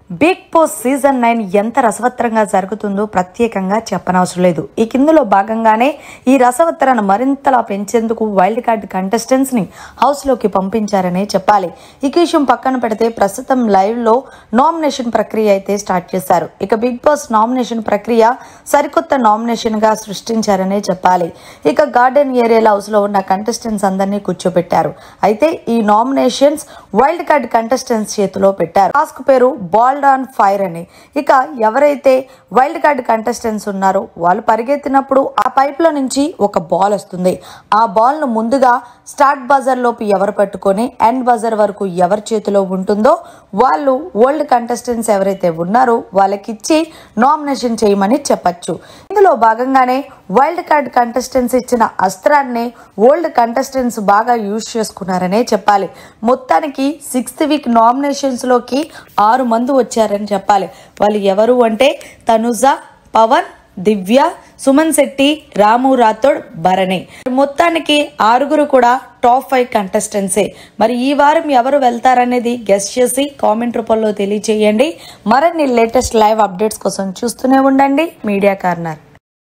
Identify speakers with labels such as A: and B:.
A: Big boss season 9 ఎంత రసవత్తరంగా జరుగుతుందో ప్రత్యేకంగా చెప్పనవసరం లేదు. ఈ కిందలో భాగంగానే ఈ రసవత్తరాన్ని మరింతలా పెంచేందుకు వైల్డ్ కార్డ్ కంటెస్టెంట్స్ ని హౌస్ లోకి పంపించారనే చెప్పాలి. ఈ విషయం పక్కన పెడితే ప్రస్తుతం లైవ్ లో నామినేషన్ ప్రక్రియ అయితే స్టార్ట్ చేశారు. ఇక బిగ్ బాస్ నామినేషన్ ప్రక్రియ సరికొత్త నామినేషన్ గా సృష్టించారనే చెప్పాలి. ఇక గార్డెన్ ఏరియాలో హౌస్ లో ఉన్న కంటెస్టెంట్స్ అందరినీ కూర్చోబెట్టారు. అయితే ఈ నామినేషన్స్ వైల్డ్ కార్డ్ కంటెస్టెంట్స్ చేతిలో పెట్టారు. టాస్క్ పేరు బాల్ ఆన్ ఫైర్ అని. ఇక ఎవరైతే వైల్డ్ కార్డ్ కంటెస్టెంట్స్ ఉన్నారో వాళ్ళు పరిగెత్తినప్పుడు ఆ పైప్ లో నుంచి ఒక బాల్ వస్తుంది. ఆ బాల్ ను ముందుగా స్టార్ట్ బజర్ లోపు ఎవరు పట్టుకొని ఎండ్ బజర్ వరకు ఎవరి చేతిలో ఉంటుందో వాళ్ళు ఓల్డ్ కంటెస్టెంట్స్ ఎవరైతే ఉన్నారో వాళ్ళకి ఇచ్చి నామినేషన్ చేయమని చెప్పచ్చు. ఇందులో భాగంగానే వైల్డ్ కార్డ్ కంటెస్టెంట్స్ ఇచ్చిన అస్త్రాన్ని ఓల్డ్ కంటెస్టెంట్స్ బాగా యూజ్ చేసుకున్నారనే చెప్పాలి. మొత్తానికి 6th వీక్ నామినేషన్స్ లోకి 6 మంది వచ్చారని చెప్పాలి. వాళ్ళు ఎవరు అంటే తనుజ, పవన్, దివ్య, సుమన్ శెట్టి, రాము రాథోడ్, భరణి. మొత్తానికి 6 కూడా టాప్ 5 కంటెస్టెంట్సే. మరి ఈ వారం ఎవరు వెళ్తారనేది గెస్ చేసి కామెంట్ రూపంలో తెలియజేయండి. మరిన్ని లేటెస్ట్ లైవ్ అప్డేట్స్ కోసం చూస్తూనే ఉండండి మీడియా కార్నర్.